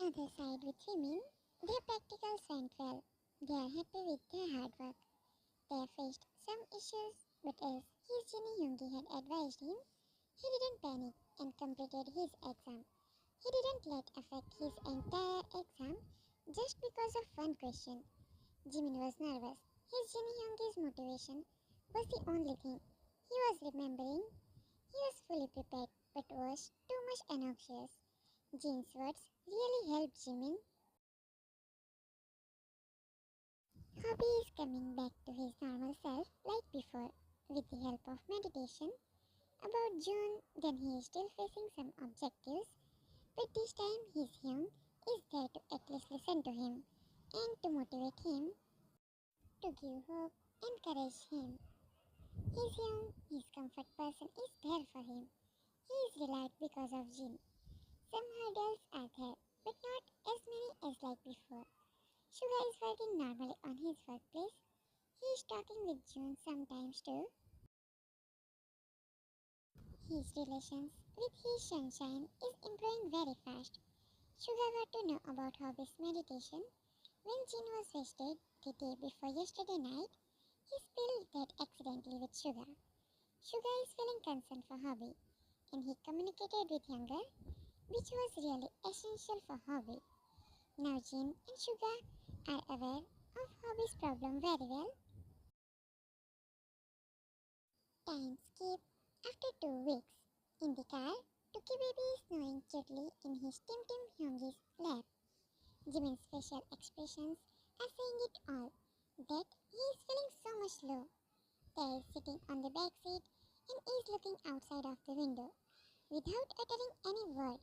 other side with Jimin, their practicals went well. They are happy with their hard work. They faced some issues, but as his Jenny Yoongi had advised him, he didn't panic and completed his exam. He didn't let affect his entire exam just because of one question. Jimin was nervous. His Jenny Yoongi's motivation was the only thing he was remembering. He was fully prepared but was too much anxious. Jin's words really helped Jimin. Hobby is coming back to his normal self like before, with the help of meditation. About June, then he is still facing some objectives, but this time his Hyung is there to at least listen to him and to motivate him, to give hope, encourage him. His Hyung, his comfort person, is there for him. He is relied because of Jin. Some hurdles are there, but not as many as like before. Suga is working normally on his workplace. He is talking with June sometimes too. His relations with his sunshine is improving very fast. Suga got to know about hobbies meditation. When Jin was wasted the day before yesterday night, he spilled that accidentally with Suga. Suga is feeling concerned for Hobby, and he communicated with Younger, which was really essential for Hobby. Now Jin and Suga are aware of Hobby's problem very well. Time skip. After 2 weeks, in the car, Tuki baby is snoring cutely in his Tim Tim Hyungi's lap. Jimin's facial expressions are saying it all, that he is feeling so much low. They is sitting on the back seat and is looking outside of the window. Without uttering any word,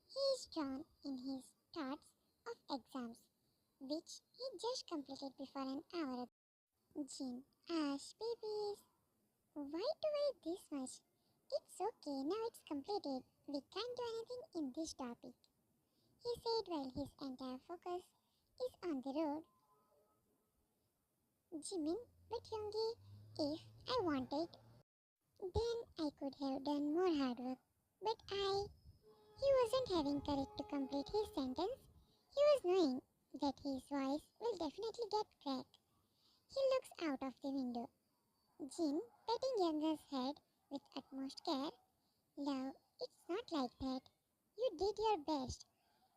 he is drawn in his thoughts of exams, which he just completed before an hour ago. Jin, Ash, babies, why to wait this much? It's okay, now it's completed. We can't do anything in this topic, he said while his entire focus is on the road. Jimin, but Yoongi, if I wanted, then I could have done more hard work. But he wasn't having courage to complete his sentence. He was knowing that his voice will definitely get cracked. He looks out of the window. Jin, patting Younger's head with utmost care. Love, it's not like that. You did your best.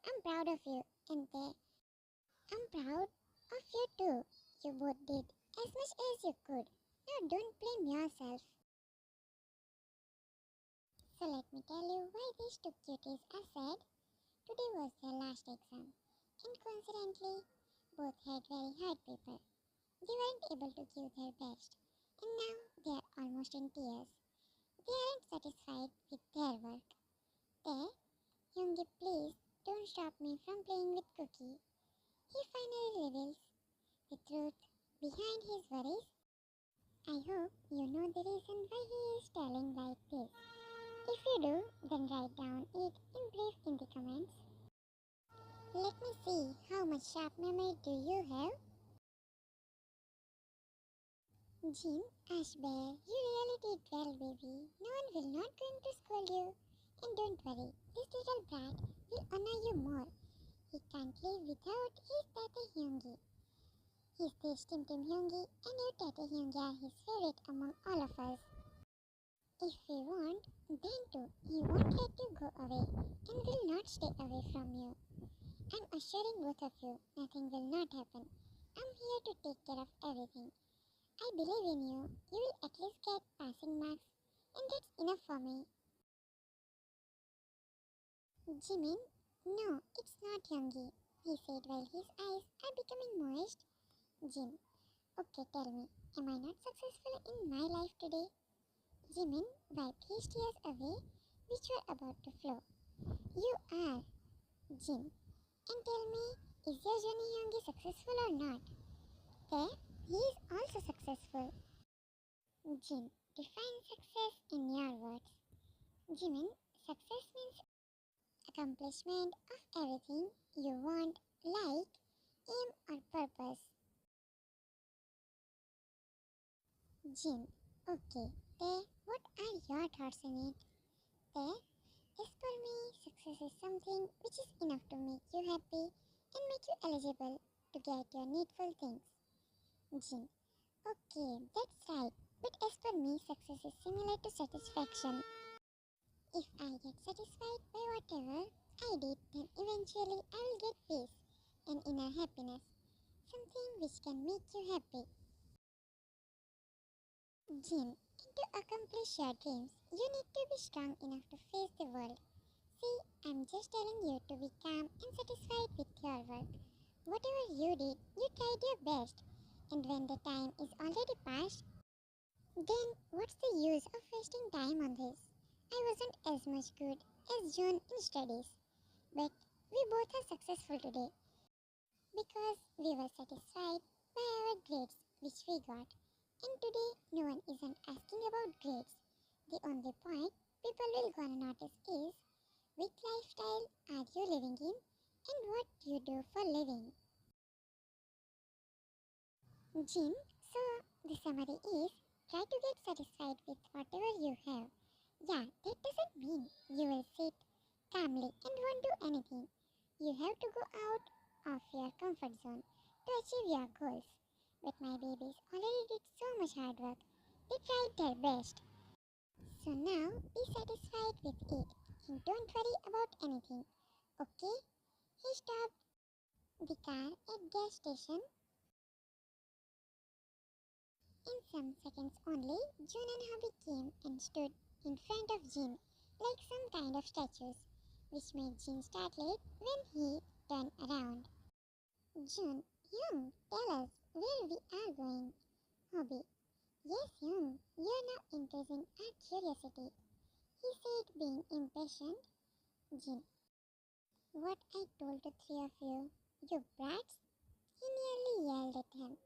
I'm proud of you, and I'm proud of you too. You both did as much as you could. Now don't blame yourself. So let me tell you why these two cuties are sad. Today was their last exam, and coincidentally, both had very hard paper. They weren't able to give their best, and now they are almost in tears. They aren't satisfied with their work. They, Yoongi, please don't stop me from playing with Cookie. He finally reveals the truth behind his worries. I hope you know the reason why he is telling like this. If you do, then write down it in brief in the comments. Let me see how much sharp memory do you have? Jin, Ash Bear, you really did well, baby. No one will not going to scold you. And don't worry, this little brat will honor you more. He can't live without his Tata Hyungi. His this Tim Tim Hyungi and your Tata Hyungi are his favorite among all of us. If we want, then too, he won't let you go away and will not stay away from you. I'm assuring both of you, nothing will not happen. I'm here to take care of everything. I believe in you. You will at least get passing marks, and that's enough for me. Jimin, no, it's not Yoongi, he said while his eyes are becoming moist. Jin, okay, tell me, am I not successful in my life today? Jimin wiped his tears away, which were about to flow. You are, Jin. And tell me, is your Johnny Yoongi successful or not? There, he is also successful. Jin, define success in your words. Jimin, success means accomplishment of everything you want, like aim or purpose. Jin, okay, there, what are your thoughts on it? There, as per me, success is something which is enough to make you happy and make you eligible to get your needful things. Jin. Okay, that's right. But as per me, success is similar to satisfaction. If I get satisfied by whatever I did, then eventually I will get peace and inner happiness, something which can make you happy. Jin, to accomplish your dreams, you need to be strong enough to face the world. See, I'm just telling you to be calm and satisfied with your work. Whatever you did, you tried your best. And when the time is already past, then what's the use of wasting time on this? I wasn't as much good as June in studies, but we both are successful today because we were satisfied by our grades which we got. And today no one isn't asking about grades. The only point people will gonna notice is which lifestyle are you living in and what you do for living. Jin, so the summary is try to get satisfied with whatever you have. Yeah, that doesn't mean you will sit calmly and won't do anything. You have to go out of your comfort zone to achieve your goals. But my babies already did so much hard work. They tried their best. So now be satisfied with it and don't worry about anything. Okay? He stopped the car at gas station. In some seconds only, June and Hubby came and stood in front of Jin like some kind of statues, which made Jin startled when he turned around. June, Young, tell us where we are going. Hobby, yes, Young, you are now increasing our curiosity. He said, being impatient. Jin, what I told the three of you, you brats? He nearly yelled at him.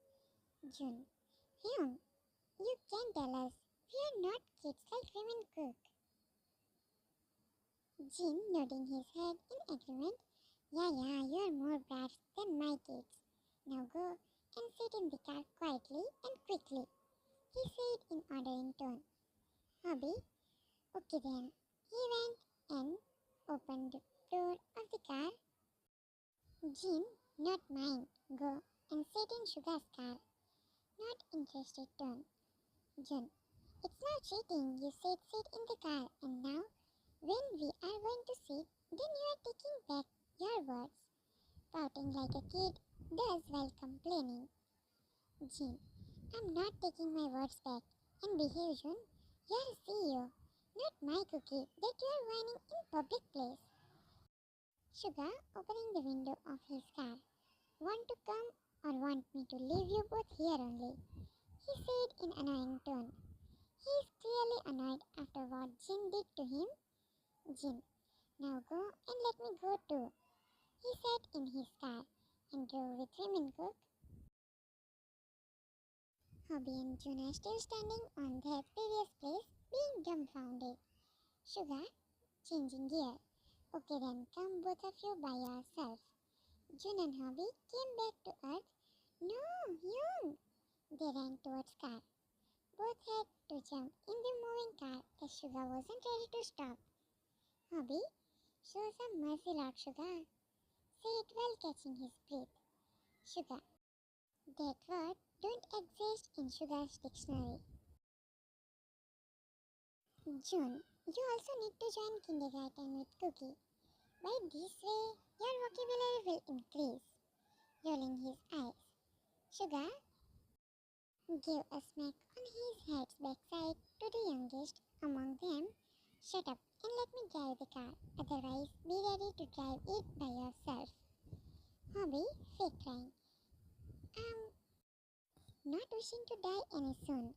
June, Young, you can tell us. We are not kids like women cook. Jin nodding his head in agreement. Yeah, you are more brats than my kids. Now go and sit in the car quietly and quickly, he said in ordering tone. Hobby, okay then. He went and opened the door of the car. Jin, not mine. Go and sit in Suga's car. Not interested tone. Jin, it's not cheating. You said sit in the car and now when we are going to sit, then you are taking back your words, pouting like a kid does while complaining. Jin, I'm not taking my words back. And behave, Jun. You're a CEO, not my cookie that you are whining in public place. Suga opening the window of his car. Want to come or want me to leave you both here only? He said in annoying tone. He is clearly annoyed after what Jin did to him. Jin, now go and let me go too. He sat in his car and drove with women cook. Hobby and June are still standing on their previous place, being dumbfounded. Sugar, changing gear. Okay then, come both of you by yourself. June and Hobby came back to earth. No, Young! They ran towards car. Both had to jump in the moving car as Sugar wasn't ready to stop. Hobby, show some mercy, Lord Sugar, said while catching his breath. Sugar, that word don't exist in Sugar's dictionary. June, you also need to join kindergarten with Cookie. By this way, your vocabulary will increase. Rolling his eyes. Sugar gave a smack on his head's backside to the youngest among them. Shut up and let me drive the car. Otherwise, be ready to drive it by yourself. Hobby, fake crying. Not wishing to die any soon.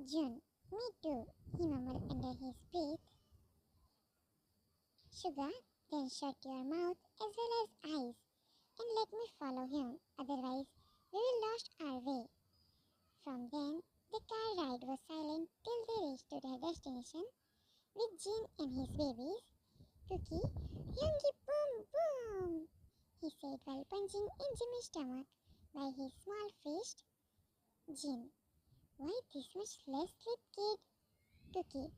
June, me too, he mumbled under his breath. Sugar, then shut your mouth as well as eyes and let me follow him. Otherwise, we will lost our way. From then, the car ride was silent till they reached to their destination with Jin and his babies. Cookie, Youngie boom boom, he said while punching in Jimmy's stomach by his small fist. Jin, why this much less sleep, kid? Cookie,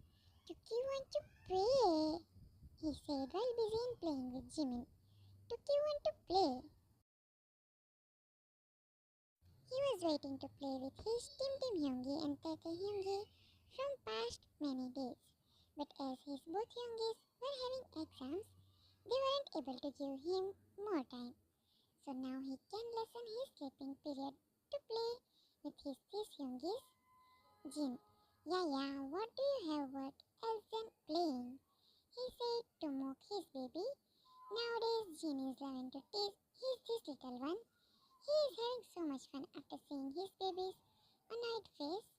Cookie want to pray, he said while busy in playing with Jimmy. Tuki want to play. He was waiting to play with his Tim Tim Hyungi and Teke Hyungi from past many days. But as his both Hyungis were having exams, they weren't able to give him more time. So now he can lessen his sleeping period to play with his these Hyungis. Jin, yeah, what do you have what else than playing? He said to mock his baby. Nowadays Jin is loving to tease this little one. He is having so much fun after seeing his baby's annoyed face.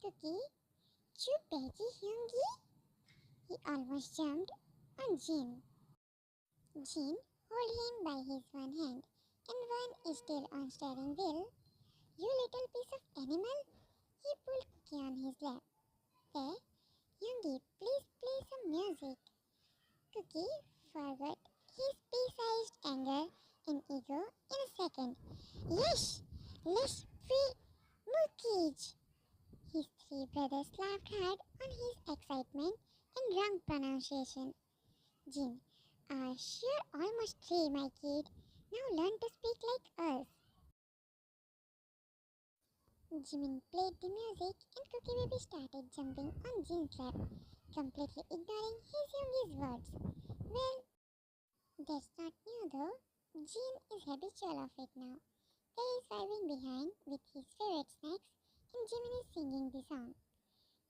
Cookie, you baggy Hyungi? He almost jumped on Jin. Jin held him by his one hand and one is still on steering wheel. You little piece of animal! He pulled Cookie on his lap. Hey, Hyungi, please play some music. Cookie forgot his pea-sized anger and ego in a second. Yes, let's free Mookage. His three brothers laughed hard on his excitement and wrong pronunciation. Jin, you're almost three, my kid. Now learn to speak like us. Jimin played the music and Cookie Baby started jumping on Jin's lap, completely ignoring his youngest words. Well, that's not new though. Jin is habitual of it now. They is vibing behind with his favorite snacks and Jimin is singing the song.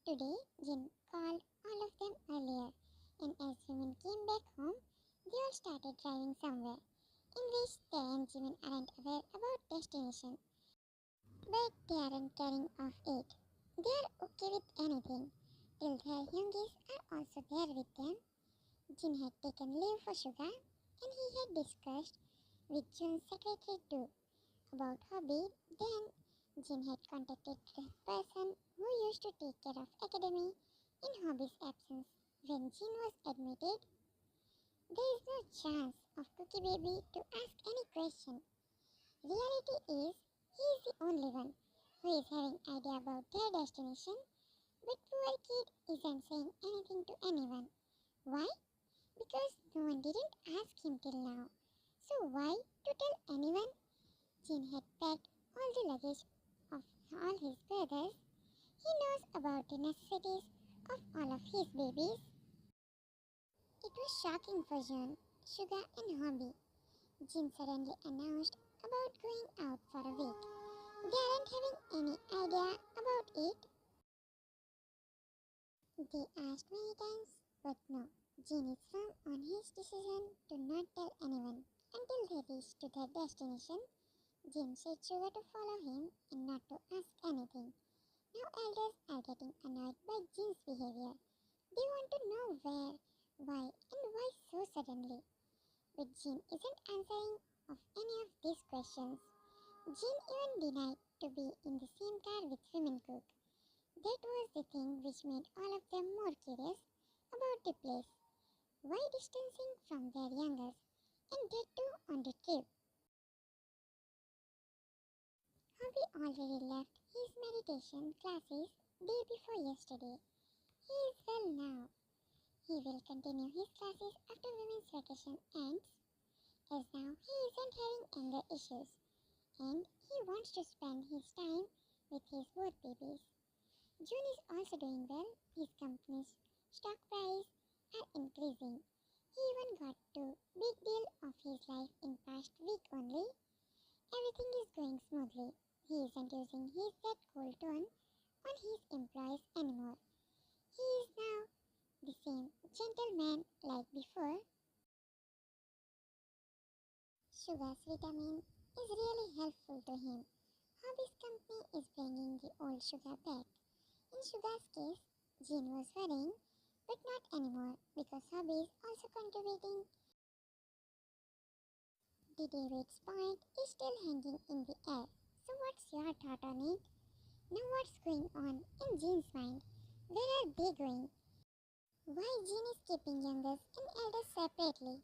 Today, Jin called all of them earlier and as Jimin came back home, they all started driving somewhere in which they and Jimin aren't aware about destination. But they aren't caring of it. They are okay with anything. Till their youngest are also there with them. Jin had taken leave for Suga and he had discussed with Jun's secretary too about hobby. Then Jin had contacted the person who used to take care of academy in Hobby's absence. When Jin was admitted, there is no chance of Cookie Baby to ask any question. Reality is, he is the only one who is having idea about their destination, but poor kid isn't saying anything to anyone. Why? Because no one didn't ask him till now. So why to tell anyone? Jin had packed all the luggage of all his brothers. He knows about the necessities of all of his babies. It was shocking for Jun, Suga and Hobby. Jin suddenly announced about going out for a week. They aren't having any idea about it. They asked many times, but no. Jin is firm on his decision to not tell anyone until they reach to their destination. Jin said Suga to follow him and not to ask anything. Now elders are getting annoyed by Jin's behavior. They want to know where, why, and why so suddenly. But Jin isn't answering of any of these questions. Jin even denied to be in the same car with Women Cook. That was the thing which made all of them more curious about the place. Why distancing from their youngers, and that too on the trip? Hobby already left his meditation classes day before yesterday. He is well now. He will continue his classes after women's vacation ends, as now he isn't having anger issues, and he wants to spend his time with his both babies. June is also doing well. His company's stock price are increasing. He even got to big deal of his life in past week only. Everything is going smoothly. He isn't using his that cold tone on his employees anymore. He is now the same gentleman like before. Sugar's vitamin is really helpful to him. Hobby's company is bringing the old sugar back. In Sugar's case, Jean was worrying, but not anymore because Hobby is also contributing. The David's point is still hanging in the air. So what's your thought on it? Now what's going on in Jean's mind? Where are they going? Why Jean is keeping youngers and elders separately?